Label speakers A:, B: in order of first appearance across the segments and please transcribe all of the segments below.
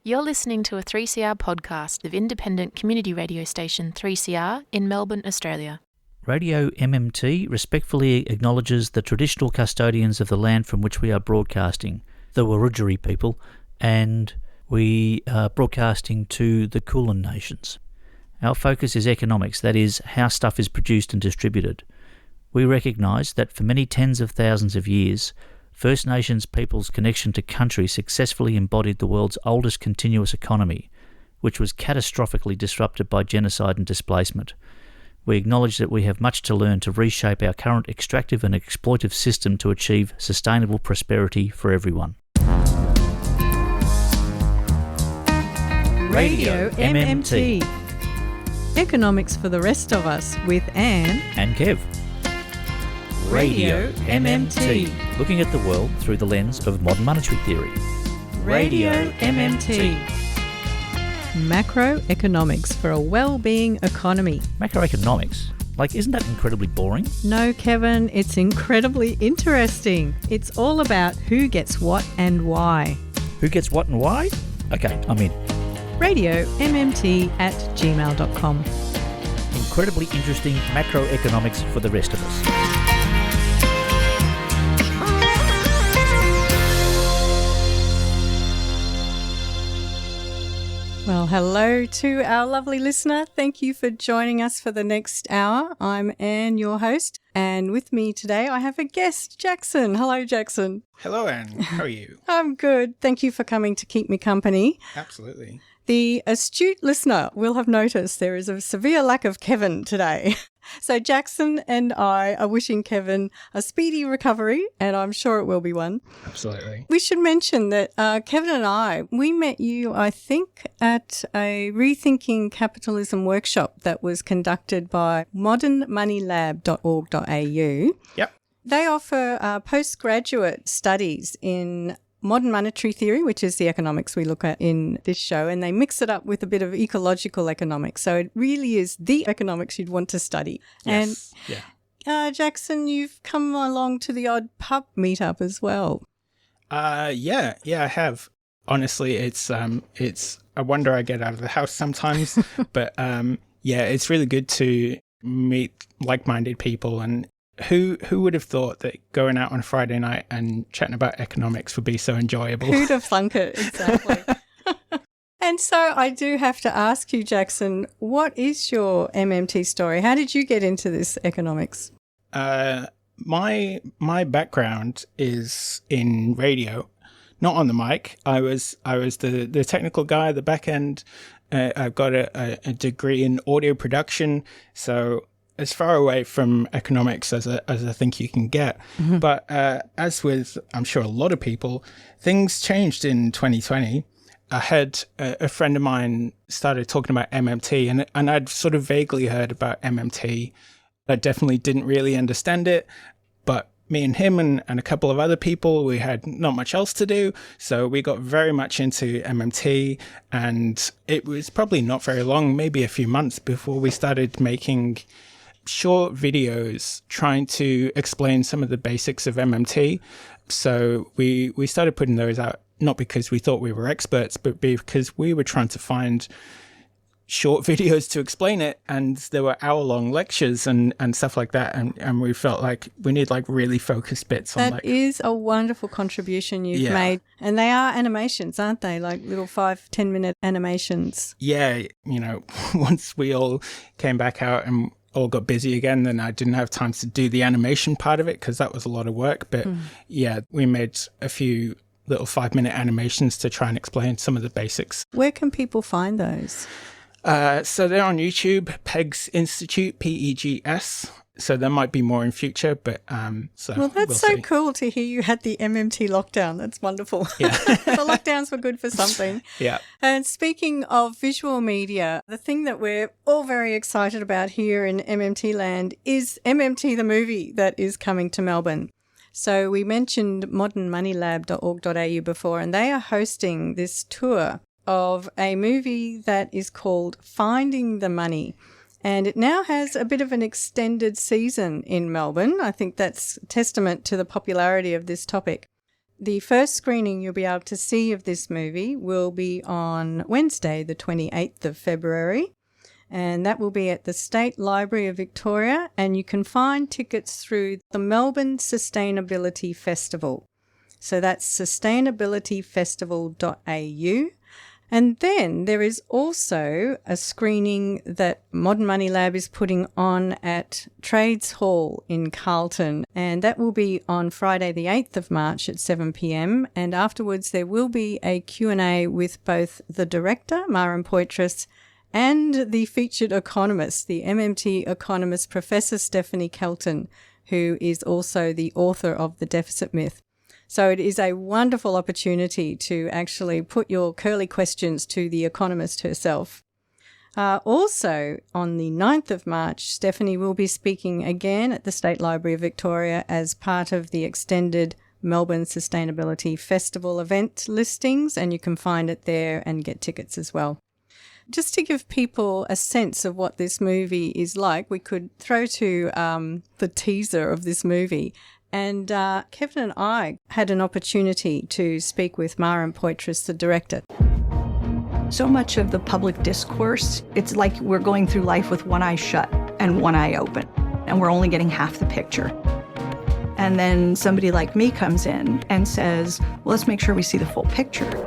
A: You're listening to a 3CR podcast of independent community radio station 3CR in Melbourne, Australia.
B: Radio MMT respectfully acknowledges the traditional custodians of the land from which we are broadcasting, the Wurundjeri people, and we are broadcasting to the Kulin Nations. Our focus is economics, that is, how stuff is produced and distributed. We recognise that for many tens of thousands of years, First Nations people's connection to country successfully embodied the world's oldest continuous economy, which was catastrophically disrupted by genocide and displacement. We acknowledge that we have much to learn to reshape our current extractive and exploitive system to achieve sustainable prosperity for everyone.
C: Radio MMT. Economics for the rest of us with Anne
B: and Kev.
C: Radio MMT.
B: Looking at the world through the lens of modern monetary theory.
C: Radio MMT. Macroeconomics for a well-being economy.
B: Macroeconomics? Isn't that incredibly boring?
C: No, Kevin, it's incredibly interesting. It's all about who gets what and why.
B: Who gets what and why? Okay, I'm in.
C: RadioMMT@gmail.com.
B: Incredibly interesting macroeconomics for the rest of us.
C: Well, hello to our lovely listener. Thank you for joining us for the next hour. I'm Anne, your host, and with me today I have a guest, Jackson. Hello, Jackson.
D: Hello, Anne. How are you?
C: I'm good. Thank you for coming to keep me company.
D: Absolutely.
C: The astute listener will have noticed there is a severe lack of Kevin today. So Jackson and I are wishing Kevin a speedy recovery, and I'm sure it will be one.
D: Absolutely.
C: We should mention that Kevin and I, we met you, I think, at a Rethinking Capitalism workshop that was conducted by modernmoneylab.org.au.
D: Yep.
C: They offer postgraduate studies in modern monetary theory, which is the economics we look at in this show, and they mix it up with a bit of ecological economics. So it really is the economics you'd want to study.
D: Yes.
C: And Jackson, you've come along to the odd pub meetup as well.
D: Yeah, I have. Honestly, it's a wonder I get out of the house sometimes, but it's really good to meet like-minded people. And who would have thought that going out on a Friday night and chatting about economics would be so enjoyable?
C: Who'd have thunk it? Exactly. And so I do have to ask you, Jackson, what is your MMT story? How did you get into this economics?
D: My background is in radio, not on the mic. I was the technical guy, the back end. I've got a degree in audio production, so as far away from economics as I think you can get. Mm-hmm. But as with, I'm sure, a lot of people, things changed in 2020. I had a friend of mine started talking about MMT, and I'd sort of vaguely heard about MMT. I definitely didn't really understand it, but me and him and a couple of other people, we had not much else to do, so we got very much into MMT, and it was probably not very long, maybe a few months, before we started making short videos trying to explain some of the basics of MMT. So we started putting those out, not because we thought we were experts, but because we were trying to find short videos to explain it, and there were hour-long lectures and stuff like that, and we felt like we need really focused bits on
C: That is a wonderful contribution you've made, and they are animations, aren't they? Like little 5-10 minute animations.
D: Yeah, once we all came back out and all got busy again, then I didn't have time to do the animation part of it because that was a lot of work. But we made a few little 5-minute animations to try and explain some of the basics.
C: Where can people find those?
D: So they're on YouTube, Pegs Institute, PEGS. So there might be more in future, but
C: well, that's so cool to hear you had the MMT lockdown. That's wonderful.
D: Yeah.
C: The lockdowns were good for something.
D: Yeah.
C: And speaking of visual media, the thing that we're all very excited about here in MMT land is MMT the movie that is coming to Melbourne. So we mentioned modernmoneylab.org.au before, and they are hosting this tour of a movie that is called Finding the Money. And it now has a bit of an extended season in Melbourne. I think that's testament to the popularity of this topic. The first screening you'll be able to see of this movie will be on Wednesday, the 28th of February, and that will be at the State Library of Victoria, and you can find tickets through the Melbourne Sustainability Festival. So that's sustainabilityfestival.au. And then there is also a screening that Modern Money Lab is putting on at Trades Hall in Carlton, and that will be on Friday the 8th of March at 7 p.m. And afterwards there will be a Q&A with both the director, Maren Poitras, and the featured economist, the MMT economist, Professor Stephanie Kelton, who is also the author of The Deficit Myth. So it is a wonderful opportunity to actually put your curly questions to the economist herself. Also, on the 9th of March, Stephanie will be speaking again at the State Library of Victoria as part of the extended Melbourne Sustainability Festival event listings, and you can find it there and get tickets as well. Just to give people a sense of what this movie is like, we could throw to the teaser of this movie. And Kevin and I had an opportunity to speak with Maren Poitras, the director.
E: So much of the public discourse, it's like we're going through life with one eye shut and one eye open, and we're only getting half the picture. And then somebody like me comes in and says, well, let's make sure we see the full picture.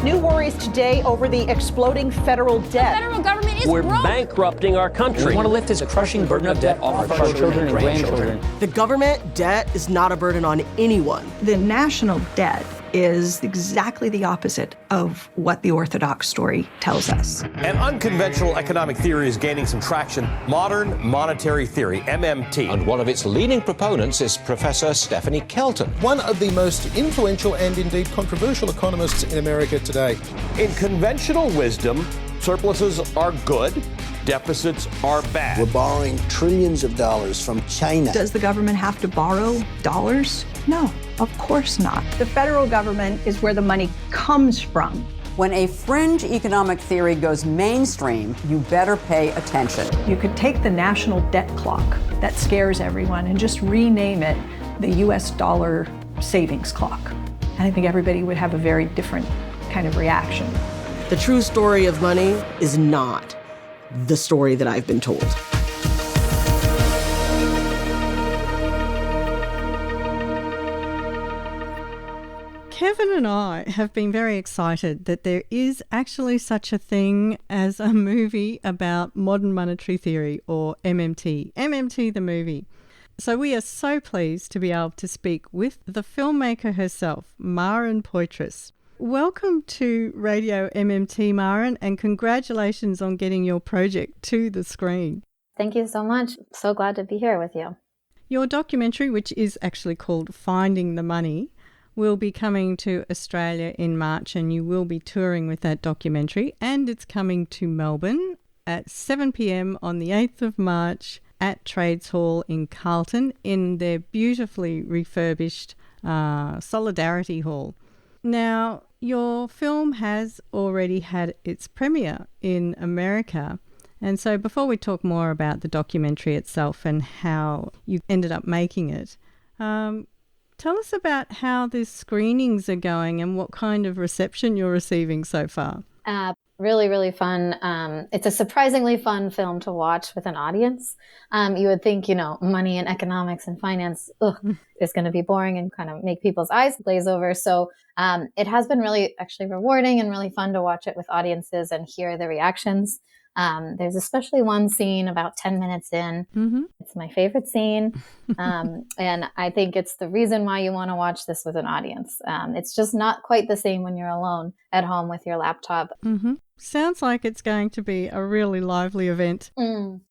F: New worries today over the exploding federal debt.
G: The federal government is
H: We're
G: broke.
H: bankrupting our country.
I: We want to lift this crushing burden of debt off our children and grandchildren.
J: The government debt is not a burden on anyone.
E: The national debt is exactly the opposite of what the orthodox story tells us.
K: An unconventional economic theory is gaining some traction, modern monetary theory, MMT.
L: And one of its leading proponents is Professor Stephanie Kelton,
M: one of the most influential and indeed controversial economists in America today.
K: In conventional wisdom, surpluses are good, deficits are bad.
N: We're borrowing trillions of dollars from China.
E: Does the government have to borrow dollars? No, of course not.
F: The federal government is where the money comes from.
O: When a fringe economic theory goes mainstream, you better pay attention.
E: You could take the national debt clock that scares everyone and just rename it the US dollar savings clock. And I think everybody would have a very different kind of reaction.
J: The true story of money is not the story that I've been told.
C: Kevin and I have been very excited that there is actually such a thing as a movie about modern monetary theory, or MMT. MMT the movie. So we are so pleased to be able to speak with the filmmaker herself, Maren Poitras. Welcome to Radio MMT, Maren, and congratulations on getting your project to the screen.
P: Thank you so much. So glad to be here with you.
C: Your documentary, which is actually called Finding the Money, will be coming to Australia in March, and you will be touring with that documentary, and it's coming to Melbourne at 7 p.m. on the 8th of March at Trades Hall in Carlton in their beautifully refurbished Solidarity Hall. Now, your film has already had its premiere in America, and so before we talk more about the documentary itself and how you ended up making it, tell us about how the screenings are going and what kind of reception you're receiving so far.
P: Really, really fun. It's a surprisingly fun film to watch with an audience. You would think, money and economics and finance is going to be boring and kind of make people's eyes glaze over. So it has been really actually rewarding and really fun to watch it with audiences and hear the reactions. There's especially one scene about 10 minutes in. Mm-hmm. It's my favorite scene. And I think it's the reason why you want to watch this with an audience. It's just not quite the same when you're alone at home with your laptop.
C: Mm-hmm. Sounds like it's going to be a really lively event.
P: Mm.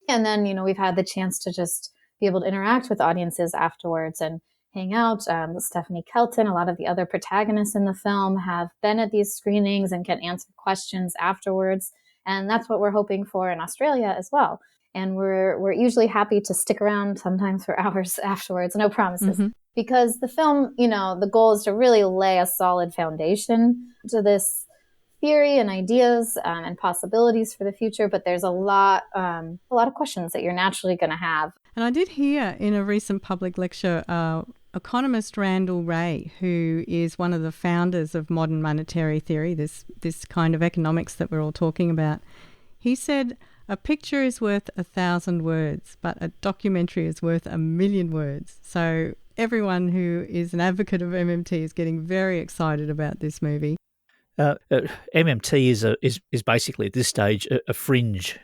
P: And then, we've had the chance to just be able to interact with audiences afterwards and hang out. Stephanie Kelton, a lot of the other protagonists in the film have been at these screenings and can answer questions afterwards. And that's what we're hoping for in Australia as well. And we're usually happy to stick around sometimes for hours afterwards. No promises. Mm-hmm. Because the film, the goal is to really lay a solid foundation to this theory and ideas and possibilities for the future. But there's a lot of questions that you're naturally going to have.
C: And I did hear in a recent public lecture economist Randall Wray, who is one of the founders of modern monetary theory, this kind of economics that we're all talking about, he said, a picture is worth 1,000 words, but a documentary is worth 1,000,000 words. So everyone who is an advocate of MMT is getting very excited about this movie.
B: MMT is basically at this stage a fringe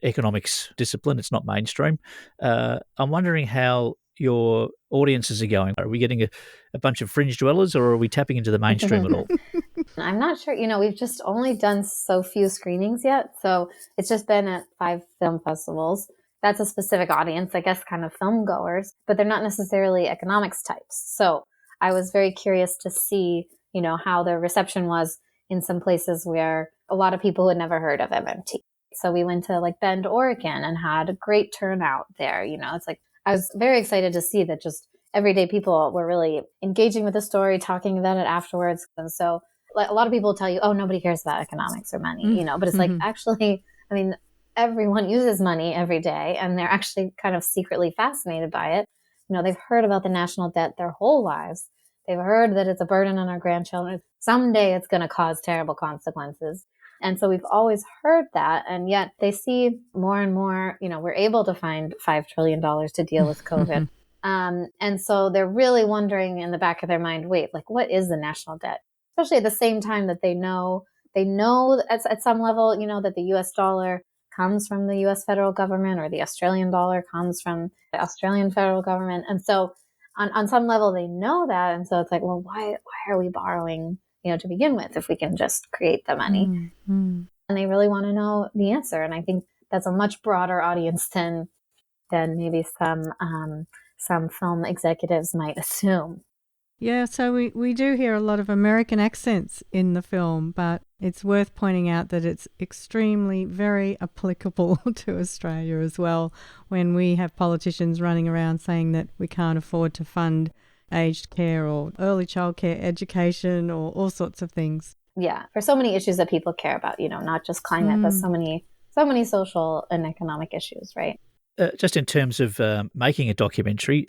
B: economics discipline. It's not mainstream. I'm wondering how your audiences are going. Are we getting a bunch of fringe dwellers, or are we tapping into the mainstream at all?
P: I'm not sure. We've just only done so few screenings yet. So it's just been at 5 film festivals. That's a specific audience, I guess, kind of film goers, but they're not necessarily economics types. So I was very curious to see, how the reception was in some places where a lot of people had never heard of MMT. So we went to like Bend, Oregon, and had a great turnout there. It's like, I was very excited to see that just everyday people were really engaging with the story, talking about it afterwards. And so like, a lot of people tell you, oh, nobody cares about economics or money, but it's like, actually, everyone uses money every day, and they're actually kind of secretly fascinated by it. They've heard about the national debt their whole lives. They've heard that it's a burden on our grandchildren. Someday it's going to cause terrible consequences. And so we've always heard that. And yet they see more and more, we're able to find $5 trillion to deal with COVID. And so they're really wondering in the back of their mind, wait, like, what is the national debt? Especially at the same time that they know at some level, that the US dollar comes from the US federal government, or the Australian dollar comes from the Australian federal government. And so on some level they know that. And so it's like, well, why are we borrowing, to begin with, if we can just create the money? And they really want to know the answer. And I think that's a much broader audience than maybe some film executives might assume.
C: Yeah, so we do hear a lot of American accents in the film, but it's worth pointing out that it's extremely, very applicable to Australia as well, when we have politicians running around saying that we can't afford to fund aged care or early childcare education or all sorts of things.
P: Yeah, for so many issues that people care about, not just climate, but so many social and economic issues, right?
B: Just in terms of making a documentary,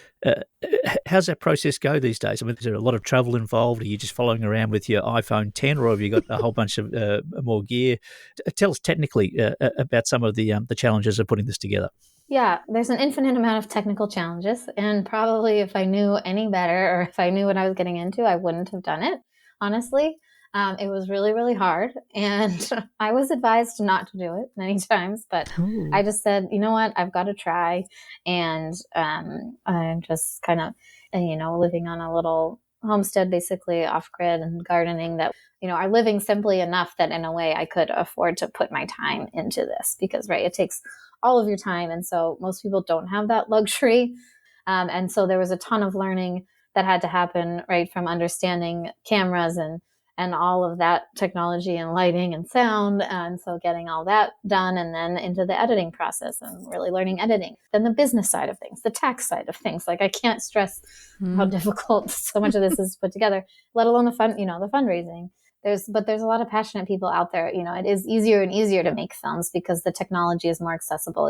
B: how's that process go these days? Is there a lot of travel involved? Are you just following around with your iPhone 10, or have you got a whole bunch of more gear? Tell us technically about some of the challenges of putting this together.
P: Yeah, there's an infinite amount of technical challenges, and probably if I knew any better, or if I knew what I was getting into, I wouldn't have done it, honestly. It was really, really hard, and I was advised not to do it many times, but I just said, you know what, I've got to try. And I'm just kind of, living on a little homestead, basically off-grid, and gardening that, are living simply enough that in a way I could afford to put my time into this, because, right, it takes all of your time. And so most people don't have that luxury. And so there was a ton of learning that had to happen, right, from understanding cameras and all of that technology and lighting and sound. And so getting all that done, and then into the editing process and really learning editing. Then the business side of things, the tax side of things. Like, I can't stress how difficult so much of this is put together, let alone the fundraising. There's a lot of passionate people out there. It is easier and easier to make films because the technology is more accessible.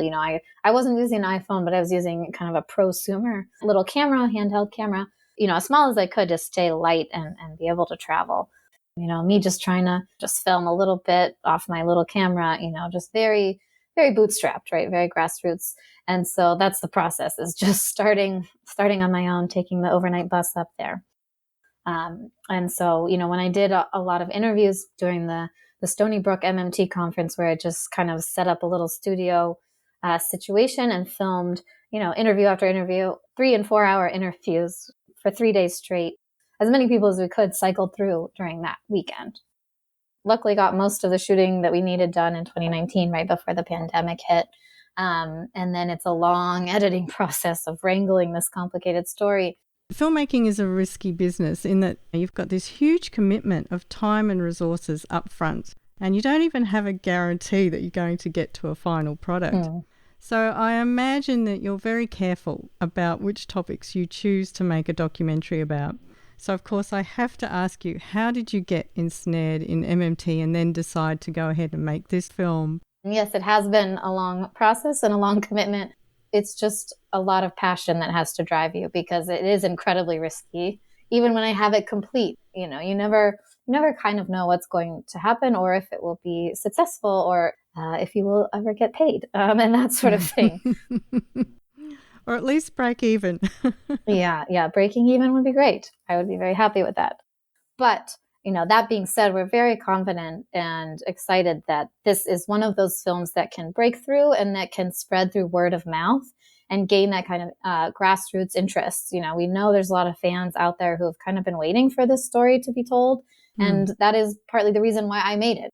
P: I wasn't using an iPhone, but I was using kind of a prosumer little camera, handheld camera, as small as I could, to stay light and be able to travel. Me just trying to just film a little bit off my little camera, just very, very bootstrapped, right? Very grassroots. And so that's the process, is just starting on my own, taking the overnight bus up there. And so, when I did a lot of interviews during the Stony Brook MMT conference, where I just kind of set up a little studio situation and filmed, interview after interview, 3 and 4 hour interviews for 3 days straight. As many people as we could cycled through during that weekend. Luckily got most of the shooting that we needed done in 2019, right before the pandemic hit. And then it's a long editing process of wrangling this complicated story.
C: Filmmaking is a risky business in that you've got this huge commitment of time and resources up front, and you don't even have a guarantee that you're going to get to a final product. So I imagine that you're very careful about which topics you choose to make a documentary about. So, of course, I have to ask you, how did you get ensnared in MMT and then decide to go ahead and make this film?
P: Yes, it has been a long process and a long commitment. it's just a lot of passion that has to drive you, because it is incredibly risky. Even when I have it complete, you never kind of know what's going to happen, or if it will be successful, or if you will ever get paid, and that sort of thing.
C: Or at least break even.
P: Yeah, breaking even would be great. I would be very happy with that. But, that being said, we're very confident and excited that this is one of those films that can break through and that can spread through word of mouth and gain that kind of grassroots interest. We know there's a lot of fans out there who have kind of been waiting for this story to be told. And that is partly the reason why I made it.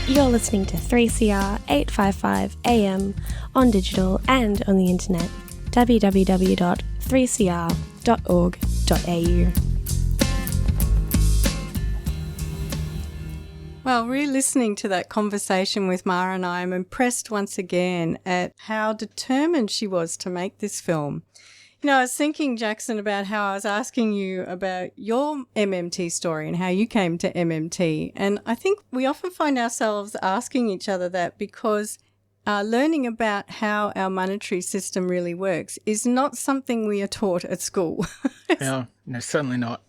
G: You're listening to 3CR 855 AM on digital and on the internet. www.3cr.org.au.
C: Well, re-listening to that conversation with Mara and I am impressed once again at how determined she was to make this film. I was thinking, Jackson, about how I was asking you about your MMT story and how you came to MMT. And I think we often find ourselves asking each other that because learning about how our monetary system really works is not something we are taught at school.
D: No, certainly not.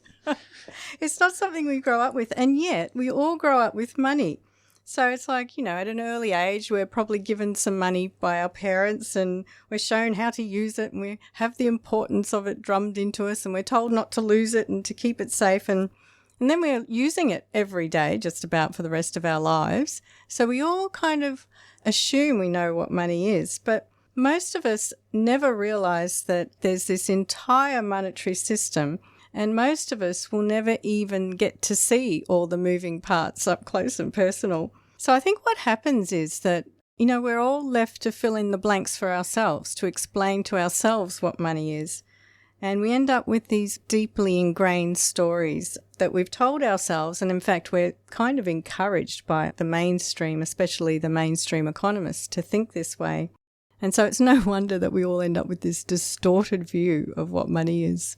C: It's not something we grow up with, and yet we all grow up with money. So it's like, at an early age, we're probably given some money by our parents and we're shown how to use it, and we have the importance of it drummed into us, and we're told not to lose it and to keep it safe. And then we're using it every day, just about for the rest of our lives. So we all kind of assume we know what money is, but most of us never realize that there's this entire monetary system. And most of us will never even get to see all the moving parts up close and personal. So I think what happens is that, we're all left to fill in the blanks for ourselves, to explain to ourselves what money is. And we end up with these deeply ingrained stories that we've told ourselves. And in fact, we're kind of encouraged by the mainstream, especially the mainstream economists, to think this way. And so it's no wonder that we all end up with this distorted view of what money is.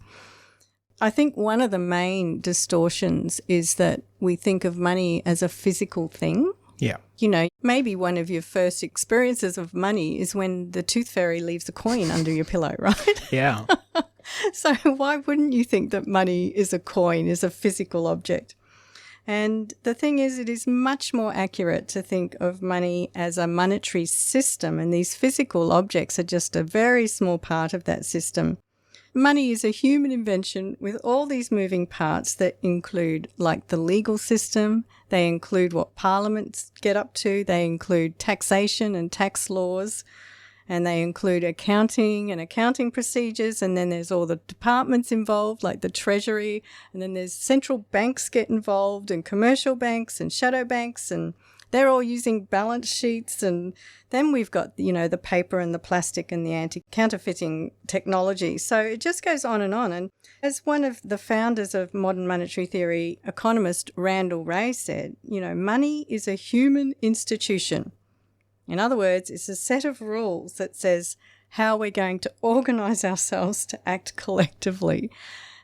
C: I think one of the main distortions is that we think of money as a physical thing.
D: Yeah.
C: Maybe one of your first experiences of money is when the tooth fairy leaves a coin under your pillow, right?
D: Yeah.
C: So why wouldn't you think that money is a coin, is a physical object? And the thing is, it is much more accurate to think of money as a monetary system, and these physical objects are just a very small part of that system. Money is a human invention with all these moving parts that include like the legal system, they include what parliaments get up to, they include taxation and tax laws, and they include accounting and accounting procedures, and then there's all the departments involved like the Treasury, and then there's central banks get involved and commercial banks and shadow banks, and they're all using balance sheets. And then we've got, the paper and the plastic and the anti-counterfeiting technology. So it just goes on. And as one of the founders of modern monetary theory, economist Randall Wray said, money is a human institution. In other words, it's a set of rules that says how we're going to organize ourselves to act collectively.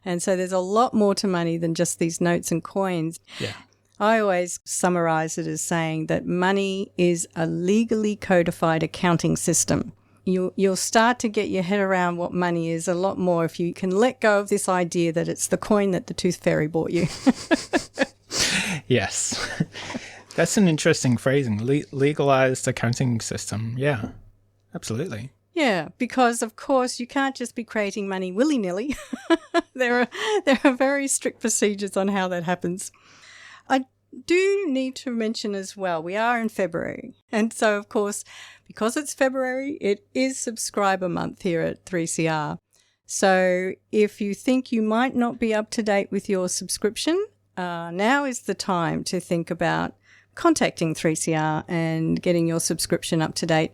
C: And so there's a lot more to money than just these notes and coins.
D: Yeah.
C: I always summarize it as saying that money is a legally codified accounting system. You'll start to get your head around what money is a lot more if you can let go of this idea that it's the coin that the tooth fairy bought you.
D: Yes. That's an interesting phrasing, legalized accounting system. Yeah, absolutely.
C: Yeah, because of course you can't just be creating money willy-nilly. There are very strict procedures on how that happens. I do need to mention as well, we are in February. And so, of course, because it's February, it is subscriber month here at 3CR. So if you think you might not be up to date with your subscription, now is the time to think about contacting 3CR and getting your subscription up to date.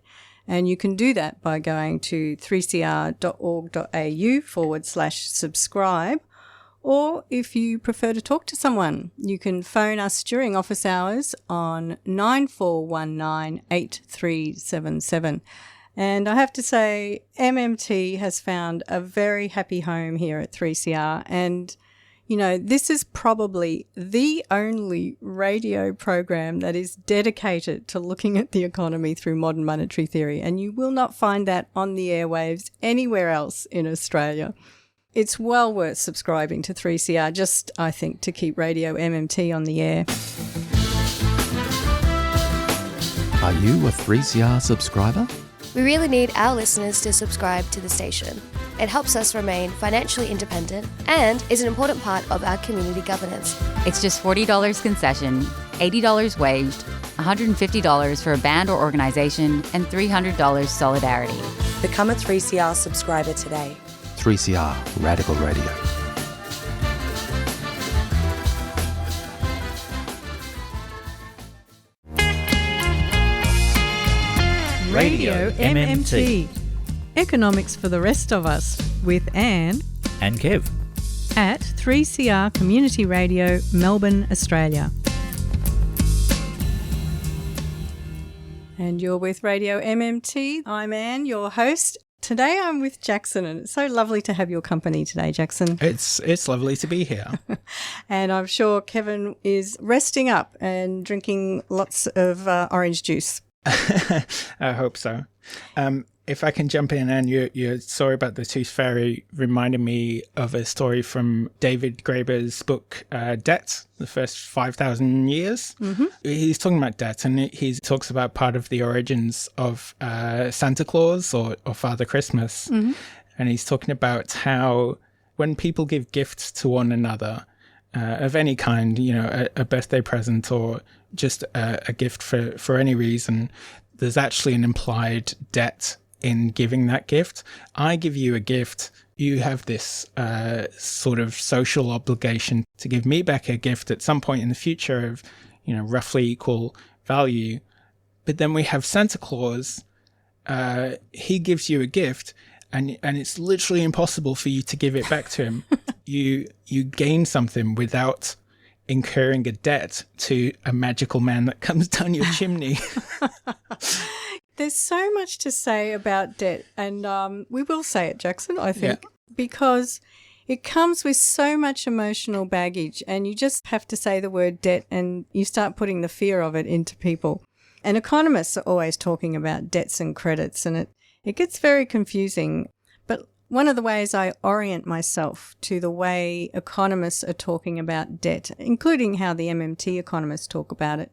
C: And you can do that by going to 3cr.org.au/subscribe. Or if you prefer to talk to someone, you can phone us during office hours on 9419 8377. And I have to say, MMT has found a very happy home here at 3CR. And, This is probably the only radio program that is dedicated to looking at the economy through modern monetary theory, and you will not find that on the airwaves anywhere else in Australia. It's well worth subscribing to 3CR, just, I think, to keep Radio MMT on the air.
H: Are you a 3CR subscriber?
G: We really need our listeners to subscribe to the station. It helps us remain financially independent and is an important part of our community governance.
Q: It's just $40 concession, $80 waged, $150 for a band or organisation, and $300 solidarity.
R: Become a 3CR subscriber today.
H: 3CR Radical Radio.
C: Radio MMT. Economics for the rest of us with Anne
B: and Kev
C: at 3CR Community Radio, Melbourne, Australia. And you're with Radio MMT. I'm Anne, your host. Today I'm with Jackson, and it's so lovely to have your company today, Jackson.
D: It's lovely to be here.
C: And I'm sure Kevin is resting up and drinking lots of orange juice.
D: I hope so. If I can jump in, and your story about the Tooth Fairy reminded me of a story from David Graeber's book, Debt, the first 5,000 years.
C: Mm-hmm.
D: He's talking about debt, and he talks about part of the origins of Santa Claus or Father Christmas.
C: Mm-hmm.
D: And he's talking about how when people give gifts to one another, of any kind, a birthday present or just a gift for any reason, there's actually an implied debt in giving that gift. I give you a gift, you have this sort of social obligation to give me back a gift at some point in the future of, roughly equal value. But then we have Santa Claus. He gives you a gift, and it's literally impossible for you to give it back to him. You gain something without incurring a debt to a magical man that comes down your chimney.
C: There's so much to say about debt, and we will say it, Jackson, I think, because it comes with so much emotional baggage, and you just have to say the word debt and you start putting the fear of it into people. And economists are always talking about debts and credits, and it gets very confusing. But one of the ways I orient myself to the way economists are talking about debt, including how the MMT economists talk about it,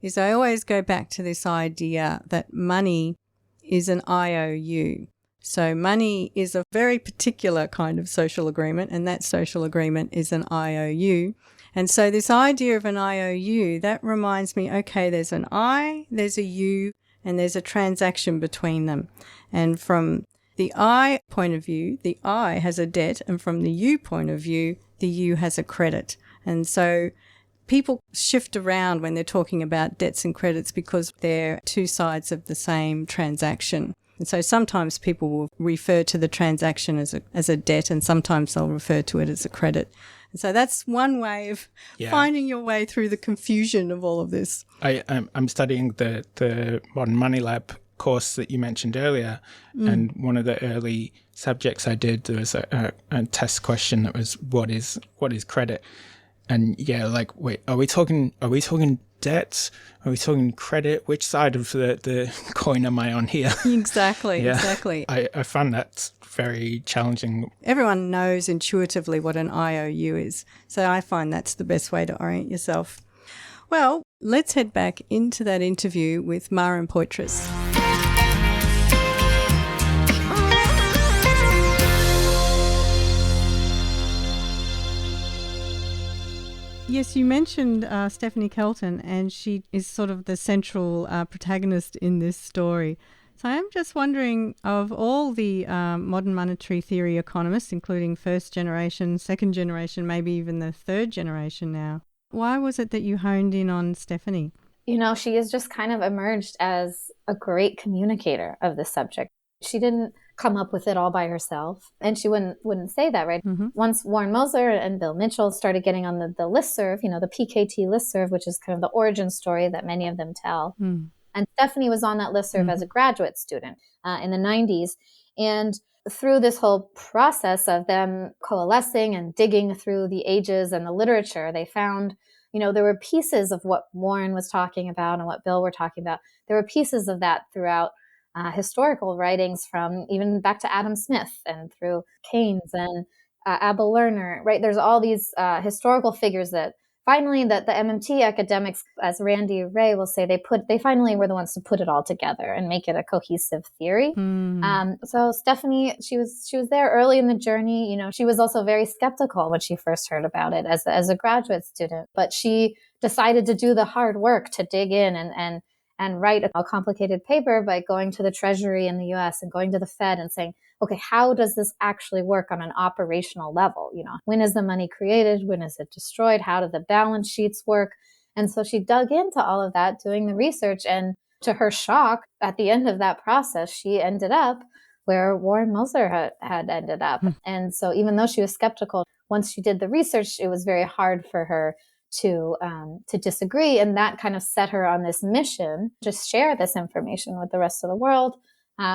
C: is I always go back to this idea that money is an IOU. So money is a very particular kind of social agreement, and that social agreement is an IOU. And so this idea of an IOU, that reminds me, okay, there's an I, there's a U, and there's a transaction between them. And from the I point of view, the I has a debt, and from the U point of view, the U has a credit. And so people shift around when they're talking about debts and credits because they're two sides of the same transaction. And so sometimes people will refer to the transaction as a debt, and sometimes they'll refer to it as a credit. And so that's one way of finding your way through the confusion of all of this.
D: I'm studying the Modern Money Lab course that you mentioned earlier, and one of the early subjects I did, there was a test question that was what is credit? And wait, are we talking debt? Are we talking credit? Which side of the coin am I on here?
C: Exactly.
D: I found that very challenging.
C: Everyone knows intuitively what an IOU is, so I find that's the best way to orient yourself. Well, let's head back into that interview with Maren Poitras. Yes, you mentioned Stephanie Kelton, and she is sort of the central protagonist in this story. So I'm just wondering, of all the modern monetary theory economists, including first generation, second generation, maybe even the third generation now, why was it that you honed in on Stephanie?
P: She has just kind of emerged as a great communicator of the subject. She didn't come up with it all by herself, and she wouldn't say that, right?
C: Mm-hmm.
P: Once Warren Moser and Bill Mitchell started getting on the listserv, the PKT listserv, which is kind of the origin story that many of them tell. And Stephanie was on that listserv as a graduate student in the 90s. And through this whole process of them coalescing and digging through the ages and the literature, they found, there were pieces of what Warren was talking about and what Bill were talking about. There were pieces of that throughout historical writings from even back to Adam Smith and through Keynes and Abel Lerner, right? There's all these historical figures that finally that the MMT academics, as Randy Ray will say, they finally were the ones to put it all together and make it a cohesive theory. So Stephanie, she was there early in the journey. She was also very skeptical when she first heard about it as a graduate student, but she decided to do the hard work to dig in and write a complicated paper by going to the Treasury in the US and going to the Fed and saying, okay, how does this actually work on an operational level? When is the money created? When is it destroyed? How do the balance sheets work? And so she dug into all of that, doing the research. And to her shock, at the end of that process, she ended up where Warren Moser had ended up. And so even though she was skeptical, once she did the research, it was very hard for her to disagree. And that kind of set her on this mission to share this information with the rest of the world,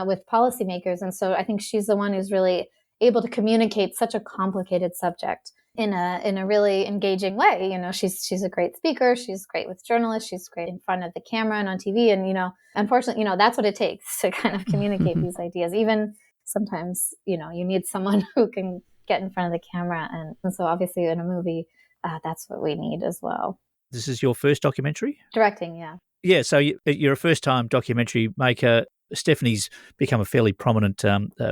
P: with policymakers. And so I think she's the one who's really able to communicate such a complicated subject in a really engaging way. She's a great speaker. She's great with journalists. She's great in front of the camera and on TV. And, unfortunately, that's what it takes to kind of communicate these ideas. Even sometimes, you need someone who can get in front of the camera. And so obviously in a movie, that's what we need as well.
B: This is your first documentary?
P: Directing, yeah.
B: Yeah, so you're a first-time documentary maker. Stephanie's become a fairly prominent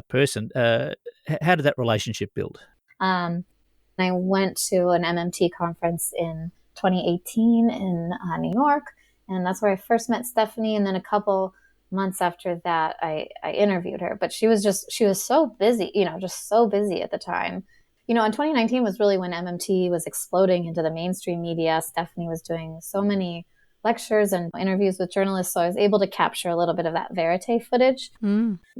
B: person. How did that relationship build?
P: I went to an MMT conference in 2018 in New York, and that's where I first met Stephanie. And then a couple months after that, I interviewed her. But she was so busy, just so busy at the time. And 2019 was really when MMT was exploding into the mainstream media. Stephanie was doing so many lectures and interviews with journalists, so I was able to capture a little bit of that verite footage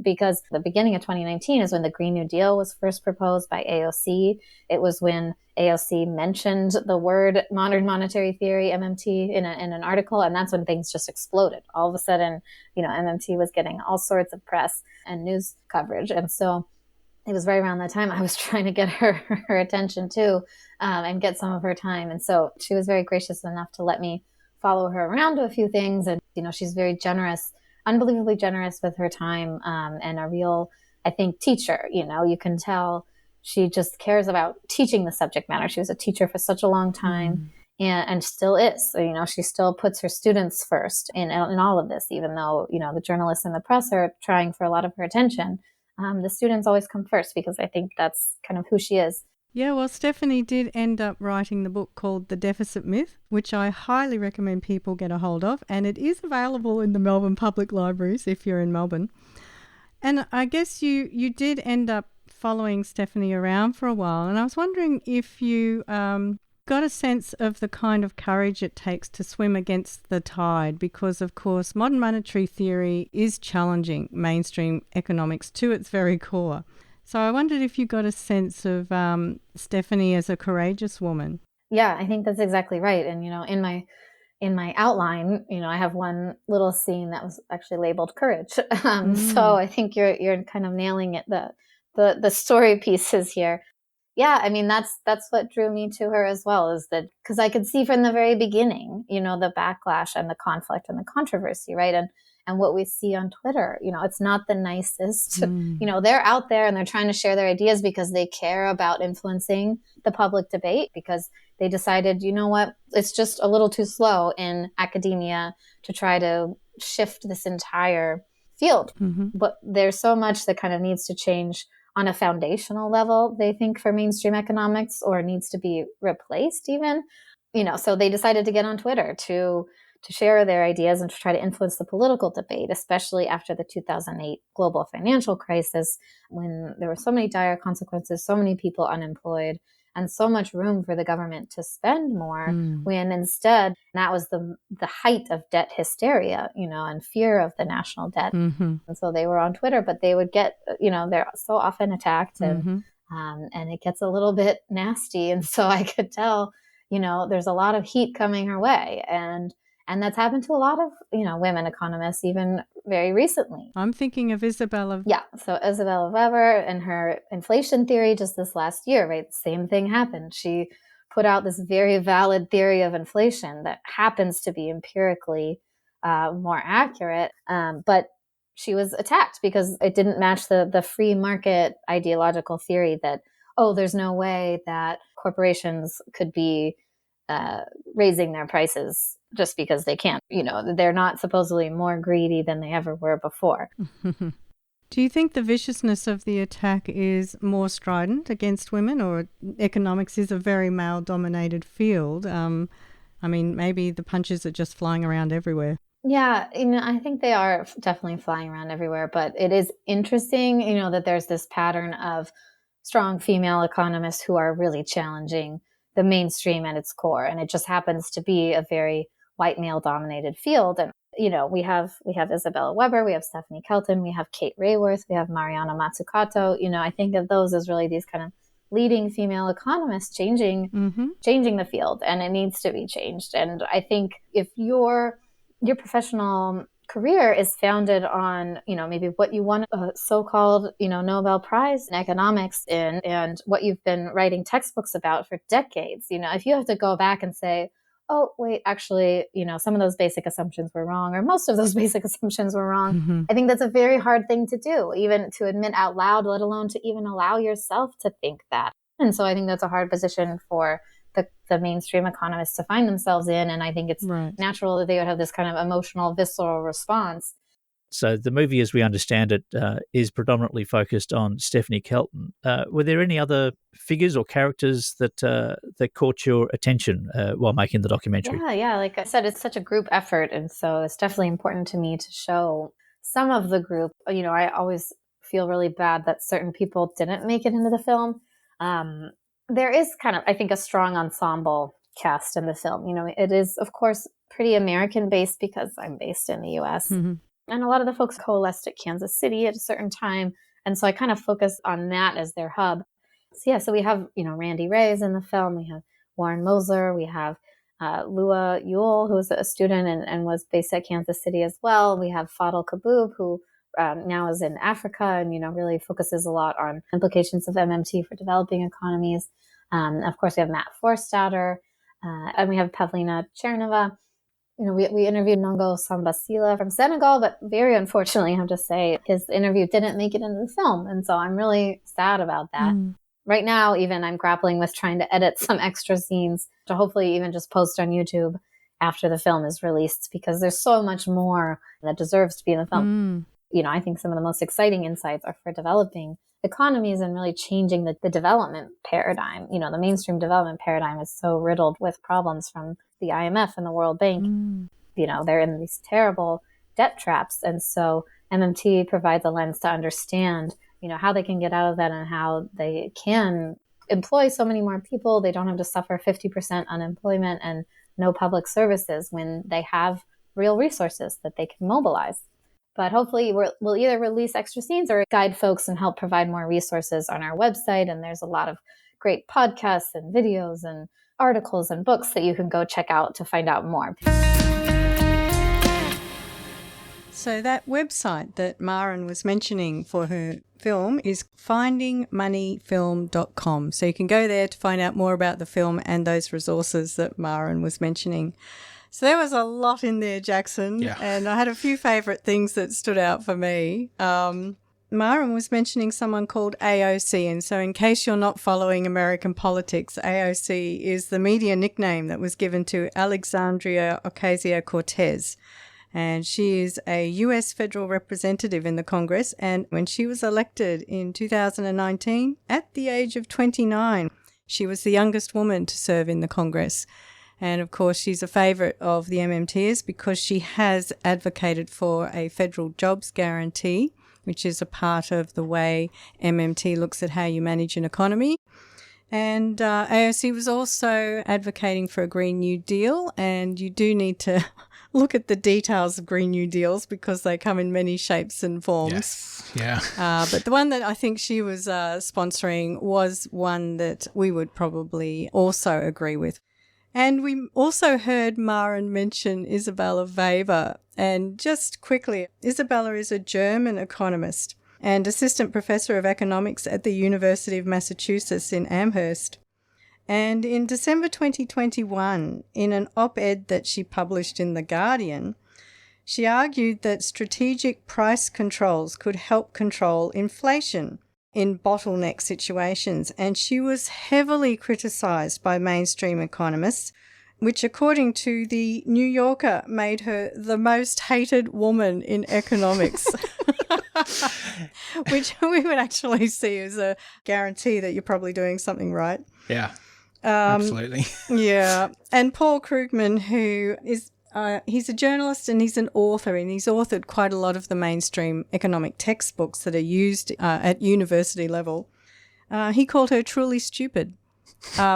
P: because the beginning of 2019 is when the Green New Deal was first proposed by AOC. It was when AOC mentioned the word modern monetary theory, MMT, in an article, and that's when things just exploded. All of a sudden, MMT was getting all sorts of press and news coverage, and so it was right around that time I was trying to get her attention too, and get some of her time. And so she was very gracious enough to let me follow her around to a few things. And, she's very generous, unbelievably generous with her time, and a real, I think, teacher. You can tell she just cares about teaching the subject matter. She was a teacher for such a long time and still is. So, she still puts her students first in all of this, even though, the journalists and the press are trying for a lot of her attention. The students always come first because I think that's kind of who she is.
C: Yeah, well, Stephanie did end up writing the book called The Deficit Myth, which I highly recommend people get a hold of, and it is available in the Melbourne Public Libraries if you're in Melbourne. And I guess you did end up following Stephanie around for a while, and I was wondering if you got a sense of the kind of courage it takes to swim against the tide, because, of course, modern monetary theory is challenging mainstream economics to its very core. So I wondered if you got a sense of Stephanie as a courageous woman.
P: Yeah, I think that's exactly right. And, in my outline, I have one little scene that was actually labeled courage. So I think you're kind of nailing it, the story pieces here. Yeah, I mean, that's what drew me to her as well, is that because I could see from the very beginning, the backlash and the conflict and the controversy, right? And what we see on Twitter, it's not the nicest. They're out there and they're trying to share their ideas because they care about influencing the public debate, because they decided, it's just a little too slow in academia to try to shift this entire field. But there's so much that kind of needs to change on a foundational level, they think, for mainstream economics, or needs to be replaced even. So they decided to get on Twitter to share their ideas and to try to influence the political debate, especially after the 2008 global financial crisis, when there were so many dire consequences, so many people unemployed, and so much room for the government to spend more, when instead that was the height of debt hysteria, and fear of the national debt. And so they were on Twitter, but they would get, they're so often attacked, and it gets a little bit nasty. And so I could tell, there's a lot of heat coming her way. And And that's happened to a lot of, women economists, even very recently.
C: I'm thinking of Isabella.
P: Yeah. So Isabella Weber and her inflation theory just this last year, right? Same thing happened. She put out this very valid theory of inflation that happens to be empirically more accurate. But she was attacked because it didn't match the free market ideological theory that, there's no way that corporations could be raising their prices just because they can't. They're not supposedly more greedy than they ever were before.
C: Do you think the viciousness of the attack is more strident against women, or economics is a very male-dominated field? Maybe the punches are just flying around everywhere.
P: Yeah, I think they are definitely flying around everywhere, but it is interesting, that there's this pattern of strong female economists who are really challenging the mainstream at its core. And it just happens to be a very white male dominated field. And, we have Isabella Weber, we have Stephanie Kelton, we have Kate Rayworth, we have Mariana Mazzucato. I think of those as really these kind of leading female economists changing the field, and it needs to be changed. And I think if your professional career is founded on, maybe what you won a so-called, Nobel Prize in economics in, and what you've been writing textbooks about for decades, if you have to go back and say, oh, wait, actually, some of those basic assumptions were wrong, or most of those basic assumptions were wrong. I think that's a very hard thing to do, even to admit out loud, let alone to even allow yourself to think that. And so I think that's a hard position for the mainstream economists to find themselves in. And I think it's natural that they would have this kind of emotional, visceral response.
B: So the movie, as we understand it, is predominantly focused on Stephanie Kelton. Were there any other figures or characters that caught your attention while making the documentary?
P: Yeah. Like I said, it's such a group effort. And so it's definitely important to me to show some of the group. I always feel really bad that certain people didn't make it into the film. There is kind of, I think, a strong ensemble cast in the film. It is, of course, pretty American-based because I'm based in the U.S. And a lot of the folks coalesced at Kansas City at a certain time. And so I kind of focus on that as their hub. So we have, Randy Reyes in the film. We have Warren Moser. We have Lua Yule, who was a student and was based at Kansas City as well. We have Fadel Kaboub, who now is in Africa and, really focuses a lot on implications of MMT for developing economies. Of course, we have Matt Forstater, and we have Pavlina Chernova. We interviewed Nongo Sambasila from Senegal, but very unfortunately, I have to say, his interview didn't make it into the film. And so I'm really sad about that. Right now, even I'm grappling with trying to edit some extra scenes to hopefully even just post on YouTube after the film is released, because there's so much more that deserves to be in the film. I think some of the most exciting insights are for developing economies and really changing the development paradigm. The mainstream development paradigm is so riddled with problems from the IMF and the World Bank. They're in these terrible debt traps. And so MMT provides a lens to understand, how they can get out of that and how they can employ so many more people. They don't have to suffer 50% unemployment and no public services when they have real resources that they can mobilize. But hopefully we'll either release extra scenes or guide folks and help provide more resources on our website. And there's a lot of great podcasts and videos and articles and books that you can go check out to find out more.
C: So that website that Maren was mentioning for her film is findingmoneyfilm.com. So you can go there to find out more about the film and those resources that Maren was mentioning. So there was a lot in there, Jackson, and I had a few favourite things that stood out for me. Maren was mentioning someone called AOC, and so in case you're not following American politics, AOC is the media nickname that was given to Alexandria Ocasio-Cortez, and she is a US federal representative in the Congress, and when she was elected in 2019, at the age of 29, she was the youngest woman to serve in the Congress. And, of course, she's a favourite of the MMTers because she has advocated for a federal jobs guarantee, which is a part of the way MMT looks at how you manage an economy. And AOC was also advocating for a Green New Deal, and you do need to look at the details of Green New Deals because they come in many shapes and forms. But the one that I think she was sponsoring was one that we would probably also agree with. And we also heard Maren mention Isabella Weber. And just quickly, Isabella is a German economist and assistant professor of economics at the University of Massachusetts in Amherst. And in December 2021, in an op-ed that she published in The Guardian, she argued that strategic price controls could help control inflation in bottleneck situations. And she was heavily criticised by mainstream economists, which, according to the New Yorker, made her the most hated woman in economics, which we would actually see as a guarantee that you're probably doing something right.
D: Yeah, absolutely.
C: Yeah. And Paul Krugman, who is he's a journalist and he's an author, and he's authored quite a lot of the mainstream economic textbooks that are used at university level. He called her truly stupid.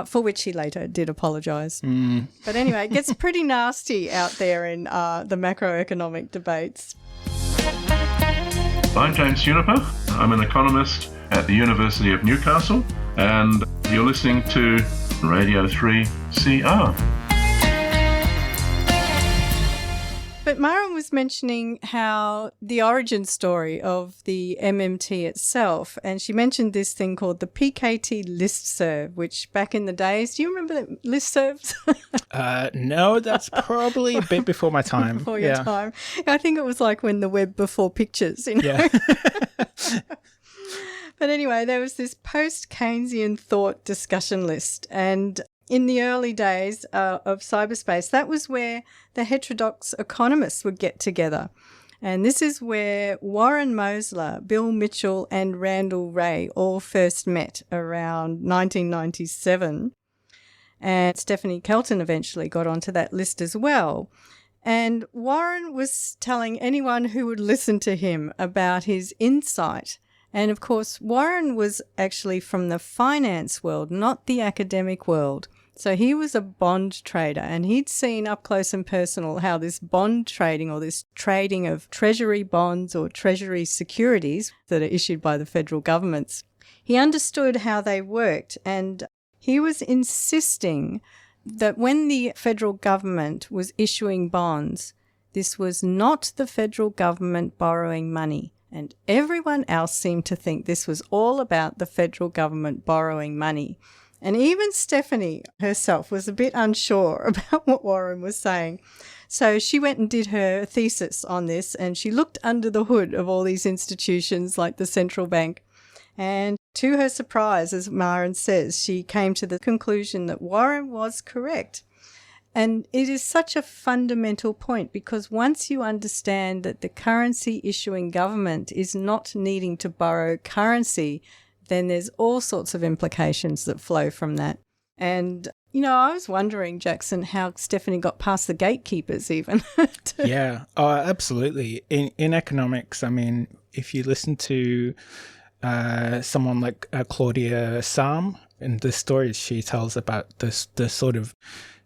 C: For which he later did apologise. But anyway, it gets pretty nasty out there in the macroeconomic debates.
S: I'm James Juniper. I'm an economist at the University of Newcastle, and you're listening to Radio 3CR.
C: But Maren was mentioning how the origin story of the MMT itself, and she mentioned this thing called the PKT listserv, which back in the days, do you remember listservs?
D: No, that's probably a bit before my time.
C: Before your time. I think it was like when the web before pictures, you know.
D: Yeah.
C: But anyway, there was this post-Keynesian thought discussion list, and in the early days of cyberspace, that was where the heterodox economists would get together. And this is where Warren Mosler, Bill Mitchell and Randall Wray all first met around 1997. And Stephanie Kelton eventually got onto that list as well. And Warren was telling anyone who would listen to him about his insight. And of course, Warren was actually from the finance world, not the academic world. So he was a bond trader, and he'd seen up close and personal how this bond trading, or this trading of treasury bonds or treasury securities that are issued by the federal governments, he understood how they worked, and he was insisting that when the federal government was issuing bonds, this was not the federal government borrowing money. And everyone else seemed to think this was all about the federal government borrowing money. And even Stephanie herself was a bit unsure about what Warren was saying. So she went and did her thesis on this, and she looked under the hood of all these institutions like the central bank. And to her surprise, as Maren says, she came to the conclusion that Warren was correct. And it is such a fundamental point, because once you understand that the currency issuing government is not needing to borrow currency, then there's all sorts of implications that flow from that. And, you know, I was wondering, Jackson, how Stephanie got past the gatekeepers even.
D: Yeah, absolutely. In economics, I mean, if you listen to someone like Claudia Sam and the stories she tells about the sort of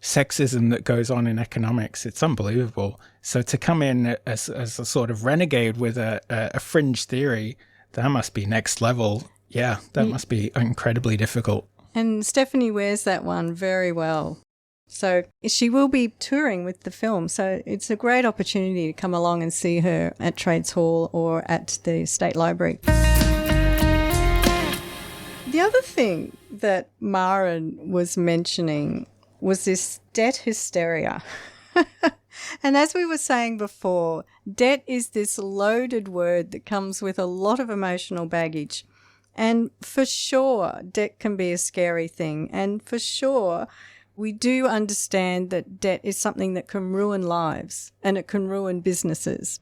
D: sexism that goes on in economics, it's unbelievable. So to come in as a sort of renegade with a fringe theory, that must be next level. Yeah, that must be incredibly difficult.
C: And Stephanie wears that one very well. So she will be touring with the film. So it's a great opportunity to come along and see her at Trades Hall or at the State Library. The other thing that Maren was mentioning was this debt hysteria. And as we were saying before, debt is this loaded word that comes with a lot of emotional baggage. And for sure, debt can be a scary thing. And for sure, we do understand that debt is something that can ruin lives and it can ruin businesses.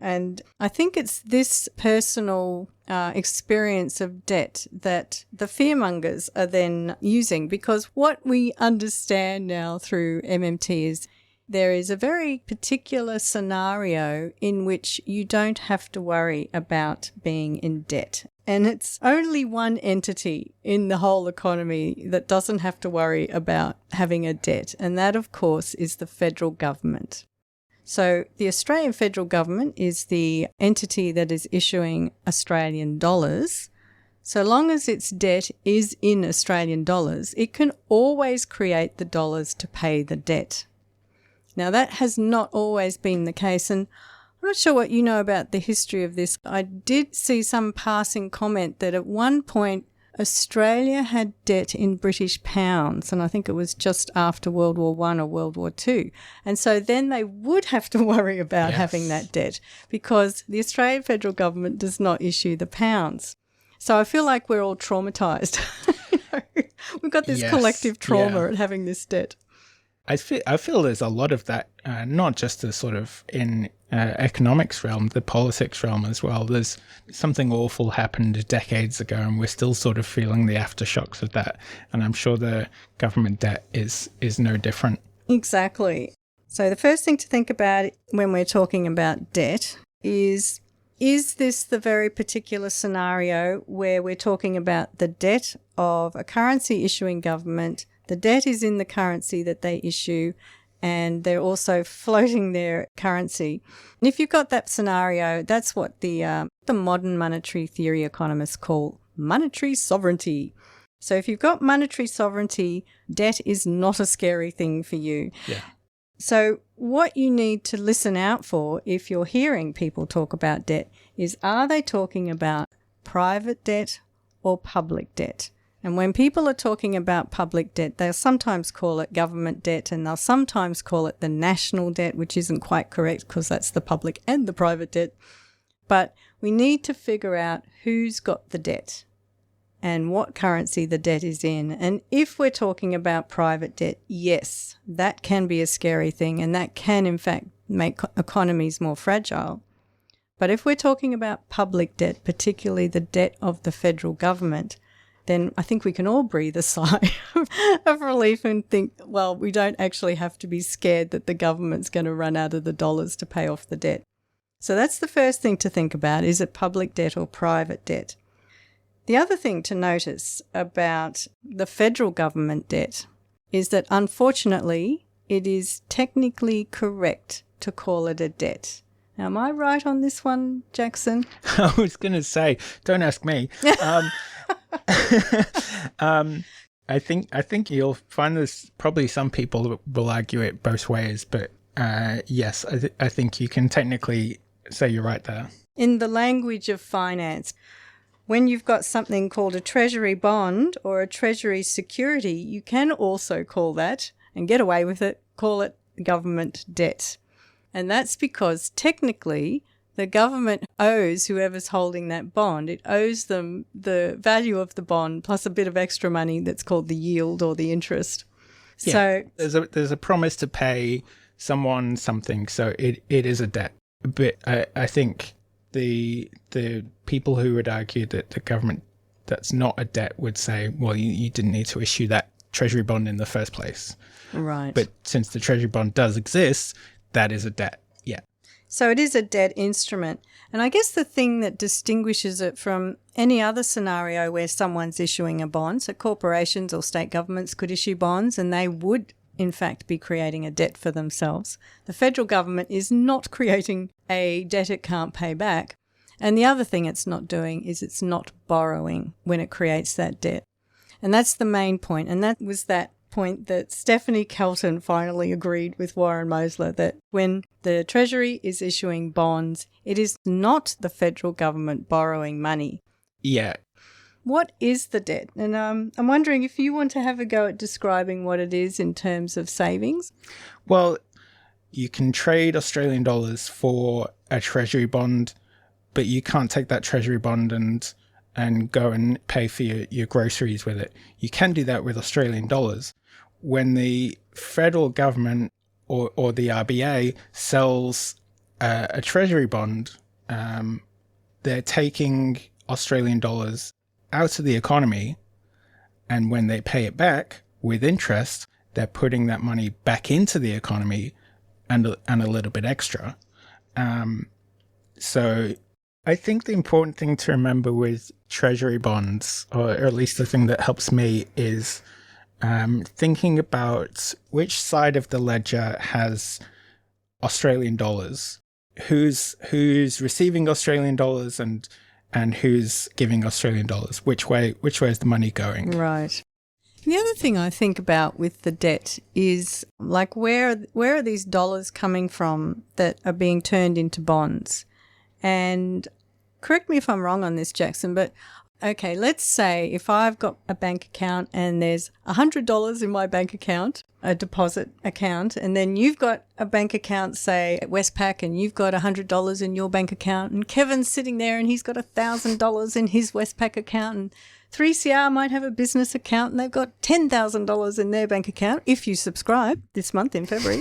C: And I think it's this personal experience of debt that the fearmongers are then using, because what we understand now through MMT is there is a very particular scenario in which you don't have to worry about being in debt. And it's only one entity in the whole economy that doesn't have to worry about having a debt, and that, of course, is the federal government. So the Australian federal government is the entity that is issuing Australian dollars, So long as its debt is in Australian dollars, it can always create the dollars to pay the debt. Now, that has not always been the case, and I'm not sure what you know about the history of this. I did see some passing comment that at one point Australia had debt in British pounds, and I think it was just after World War I or World War II. And so then they would have to worry about having that debt because the Australian federal government does not issue the pounds. So I feel like we're all traumatised. We've got this collective trauma at having this debt.
D: I feel there's a lot of that, not just the sort of in economics realm, the politics realm as well. There's something awful happened decades ago, and we're still sort of feeling the aftershocks of that. And I'm sure the government debt is no different.
C: Exactly. So the first thing to think about when we're talking about debt is this the very particular scenario where we're talking about the debt of a currency issuing government? The debt is in the currency that they issue, and they're also floating their currency. And if you've got that scenario, that's what the modern monetary theory economists call monetary sovereignty. So if you've got monetary sovereignty, debt is not a scary thing for you.
D: Yeah.
C: So what you need to listen out for if you're hearing people talk about debt is, are they talking about private debt or public debt? And when people are talking about public debt, they'll sometimes call it government debt, and they'll sometimes call it the national debt, which isn't quite correct because that's the public and the private debt. But we need to figure out who's got the debt and what currency the debt is in. And if we're talking about private debt, yes, that can be a scary thing, and that can in fact make economies more fragile. But if we're talking about public debt, particularly the debt of the federal government, then I think we can all breathe a sigh of relief and think, well, we don't actually have to be scared that the government's going to run out of the dollars to pay off the debt. So that's the first thing to think about. Is it public debt or private debt? The other thing to notice about the federal government debt is that, unfortunately, it is technically correct to call it a debt. Now, am I right on this one, Jackson?
D: I was going to say, don't ask me. I think you'll find there's probably some people will argue it both ways, but yes, I think you can technically say you're right there.
C: In the language of finance, when you've got something called a treasury bond or a treasury security, you can also call that, and get away with it, call it government debt. And that's because technically the government owes whoever's holding that bond, it owes them the value of the bond plus a bit of extra money that's called the yield or the interest.
D: Yeah, so there's a promise to pay someone something, so it is a debt. But I think the people who would argue that the government that's not a debt would say, well, you didn't need to issue that treasury bond in the first place.
C: Right.
D: But since the treasury bond does exist, that is a debt. Yeah.
C: So it is a debt instrument. And I guess the thing that distinguishes it from any other scenario where someone's issuing a bond, so corporations or state governments could issue bonds and they would in fact be creating a debt for themselves. The federal government is not creating a debt it can't pay back. And the other thing it's not doing is it's not borrowing when it creates that debt. And that's the main point. And that was that point that Stephanie Kelton finally agreed with Warren Mosler, that when the Treasury is issuing bonds, it is not the federal government borrowing money.
D: Yeah.
C: What is the debt? And I'm wondering if you want to have a go at describing what it is in terms of savings.
D: Well, you can trade Australian dollars for a Treasury bond, but you can't take that Treasury bond and go and pay for your groceries with it. You can do that with Australian dollars. When the federal government or the RBA sells a Treasury bond, they're taking Australian dollars out of the economy, and when they pay it back with interest, they're putting that money back into the economy and a little bit extra. So I think the important thing to remember with Treasury bonds, or at least the thing that helps me, is thinking about which side of the ledger has Australian dollars, who's receiving Australian dollars, and and who's giving Australian dollars? Which way is the money going?
C: Right. The other thing I think about with the debt is, like, where are these dollars coming from that are being turned into bonds? And correct me if I'm wrong on this, Jackson, but okay, let's say if I've got a bank account and there's $100 in my bank account, a deposit account, and then you've got a bank account, say at Westpac, and you've got $100 in your bank account, and Kevin's sitting there and he's got $1,000 in his Westpac account, and 3CR might have a business account and they've got $10,000 in their bank account if you subscribe this month in February.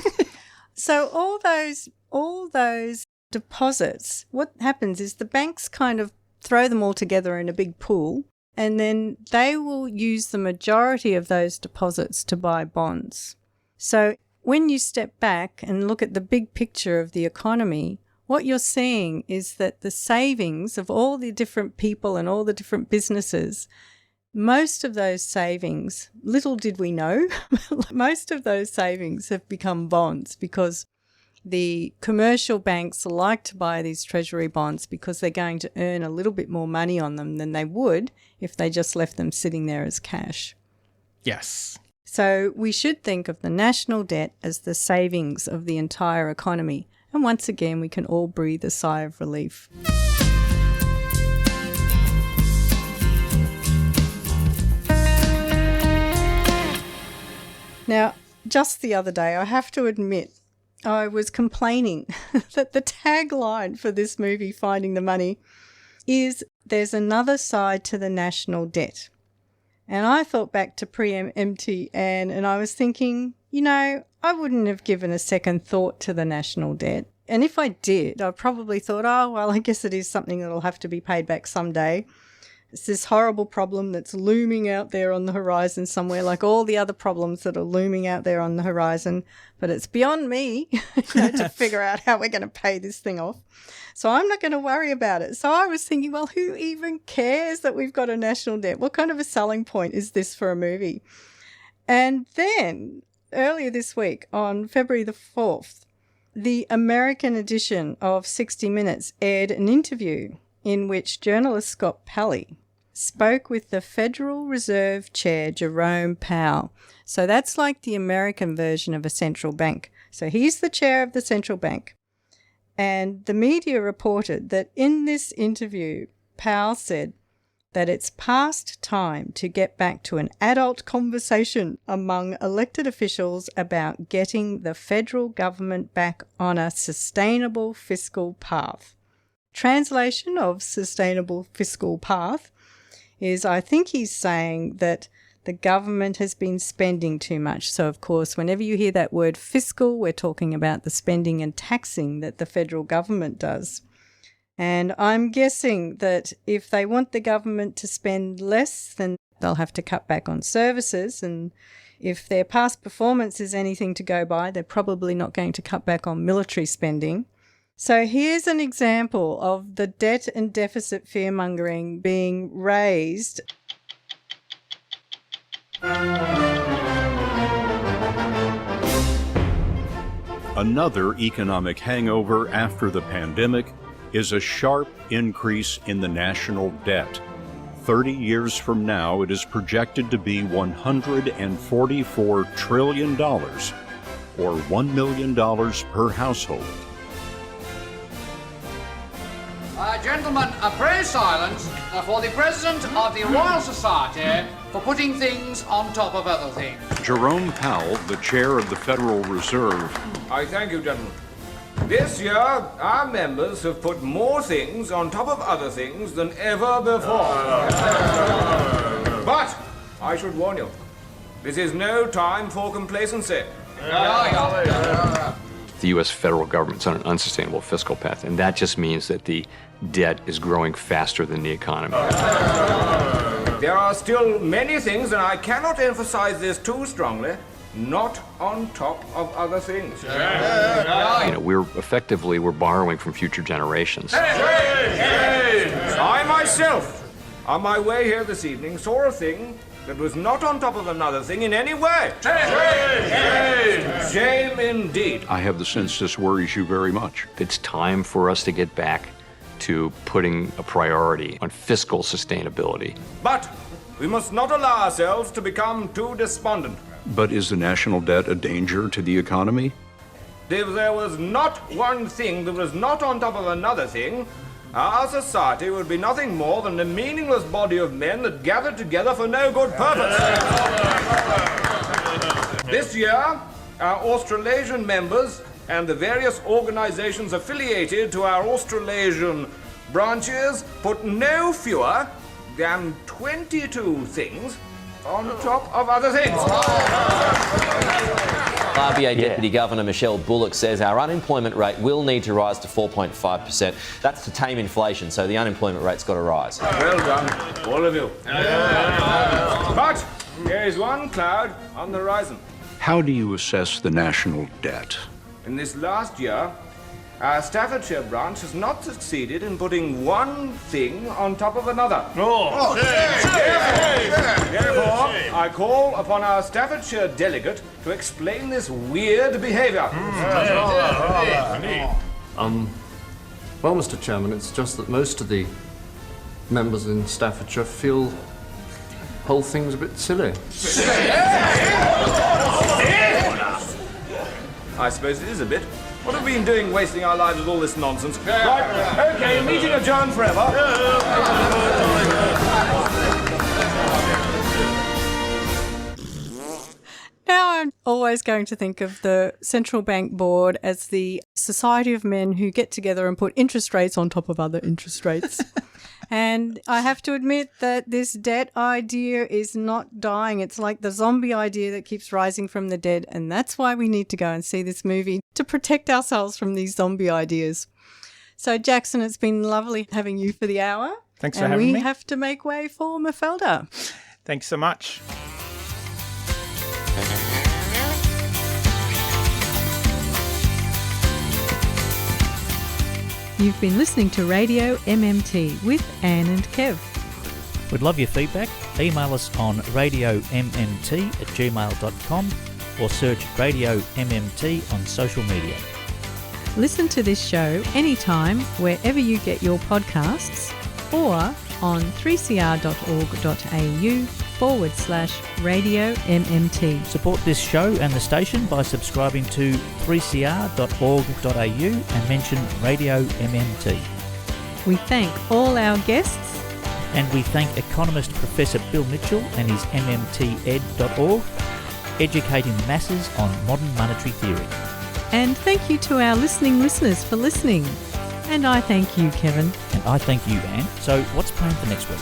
C: So all those deposits, what happens is the banks kind of throw them all together in a big pool, and then they will use the majority of those deposits to buy bonds. So when you step back and look at the big picture of the economy, what you're seeing is that the savings of all the different people and all the different businesses, most of those savings, little did we know, most of those savings have become bonds because the commercial banks like to buy these treasury bonds because they're going to earn a little bit more money on them than they would if they just left them sitting there as cash.
D: Yes.
C: So we should think of the national debt as the savings of the entire economy. And once again, we can all breathe a sigh of relief. Now, just the other day, I have to admit, I was complaining that the tagline for this movie, Finding the Money, is "There's another side to the national debt." And I thought back to pre-MT and I was thinking, you know, I wouldn't have given a second thought to the national debt. And if I did, I probably thought, oh, well, I guess it is something that'll have to be paid back someday. It's this horrible problem that's looming out there on the horizon somewhere, like all the other problems that are looming out there on the horizon. But it's beyond me to figure out how we're going to pay this thing off. So I'm not going to worry about it. So I was thinking, well, who even cares that we've got a national debt? What kind of a selling point is this for a movie? And then earlier this week, on February the 4th, the American edition of 60 Minutes aired an interview in which journalist Scott Pelley spoke with the Federal Reserve Chair, Jerome Powell. So that's like the American version of a central bank. So he's the chair of the central bank. And the media reported that in this interview, Powell said that it's past time to get back to an adult conversation among elected officials about getting the federal government back on a sustainable fiscal path. Translation of sustainable fiscal path is, I think he's saying that the government has been spending too much. So, of course, whenever you hear that word fiscal, we're talking about the spending and taxing that the federal government does. And I'm guessing that if they want the government to spend less, then they'll have to cut back on services. And if their past performance is anything to go by, they're probably not going to cut back on military spending. So here's an example of the debt and deficit fear-mongering being raised.
T: Another economic hangover after the pandemic is a sharp increase in the national debt. 30 years from now, it is projected to be $144 trillion, or $1 million per household.
U: Gentlemen, pray silence for the President of the Royal Society for putting things on top of other things.
T: Jerome Powell, the chair of the Federal Reserve.
V: I thank you, gentlemen. This year, our members have put more things on top of other things than ever before. But I should warn you, this is no time for complacency.
W: The U.S. federal government's on an unsustainable fiscal path, and that just means that the debt is growing faster than the economy.
V: There are still many things, and I cannot emphasize this too strongly, not on top of other things.
W: You know, we're borrowing from future generations.
V: I myself, on my way here this evening, saw a thing that was not on top of another thing in any way. Shame indeed.
T: I have the sense this worries you very much.
W: It's time for us to get back to putting a priority on fiscal sustainability.
V: But we must not allow ourselves to become too despondent.
T: But is the national debt a danger to the economy?
V: If there was not one thing that was not on top of another thing, our society would be nothing more than a meaningless body of men that gathered together for no good purpose. This year, our Australasian members and the various organizations affiliated to our Australasian branches put no fewer than 22 things on top of other things.
A: RBA Deputy Governor Michelle Bullock says our unemployment rate will need to rise to 4.5%. That's to tame inflation, so the unemployment rate's got to rise.
V: Well done, all of you. But there is one cloud on the horizon.
T: How do you assess the national debt?
V: In this last year, our Staffordshire branch has not succeeded in putting one thing on top of another. Therefore, I call upon our Staffordshire delegate to explain this weird behaviour.
I: Well, Mr. Chairman, it's just that most of the members in Staffordshire feel the whole thing's a bit silly.
V: I suppose it is a bit. What have we been doing wasting our lives with all this nonsense? Right, okay, meeting adjourned forever.
C: Now I'm always going to think of the Central Bank Board as the society of men who get together and put interest rates on top of other interest rates. And I have to admit that this debt idea is not dying. It's like the zombie idea that keeps rising from the dead. And that's why we need to go and see this movie, to protect ourselves from these zombie ideas. So, Jackson, it's been lovely having you for the hour.
D: Thanks for having me.
C: And we have to make way for Mafalda.
D: Thanks so much.
C: You've been listening to Radio MMT with Anne and Kev.
B: We'd love your feedback. Email us on radiommt@gmail.com or search Radio MMT on social media.
C: Listen to this show anytime, wherever you get your podcasts, or on 3cr.org.au/Radio MMT.
B: Support this show and the station by subscribing to 3cr.org.au and mention Radio MMT.
C: We thank all our guests.
B: And we thank economist Professor Bill Mitchell and his mmted.org, educating the masses on modern monetary theory.
C: And thank you to our listeners for listening. And I thank you, Kevin.
B: And I thank you, Anne. So what's planned for next week?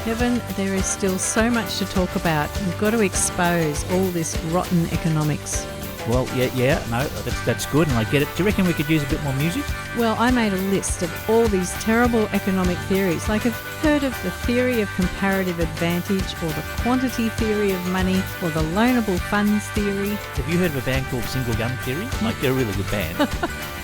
C: Kevin, there is still so much to talk about. We've got to expose all this rotten economics.
B: Well, no, that's good, and I get it. Do you reckon we could use a bit more music?
C: Well, I made a list of all these terrible economic theories. Like, I've heard of the theory of comparative advantage, or the quantity theory of money, or the loanable funds theory.
B: Have you heard of a band called Single Gun Theory? Like, they're a really good band.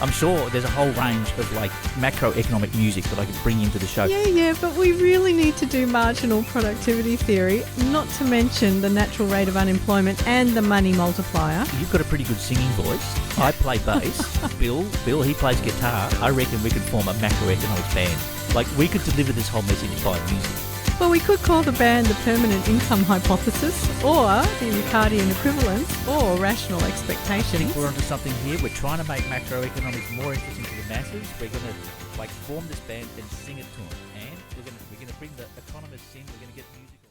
B: I'm sure there's a whole range of, like, macroeconomic music that I could bring into the show.
C: Yeah, but we really need to do marginal productivity theory, not to mention the natural rate of unemployment and the money multiplier.
B: You've got a pretty good singing voice. I play bass. Bill, he plays guitar. I reckon we could form a macroeconomics band. Like, we could deliver this whole message by music.
C: Well, we could call the band the permanent income hypothesis, or the Ricardian equivalence, or rational expectations.
B: I think we're onto something here. We're trying to make macroeconomics more interesting to the masses. We're going to form this band and sing it to them. And we're going to bring the economists in. We're going to get music.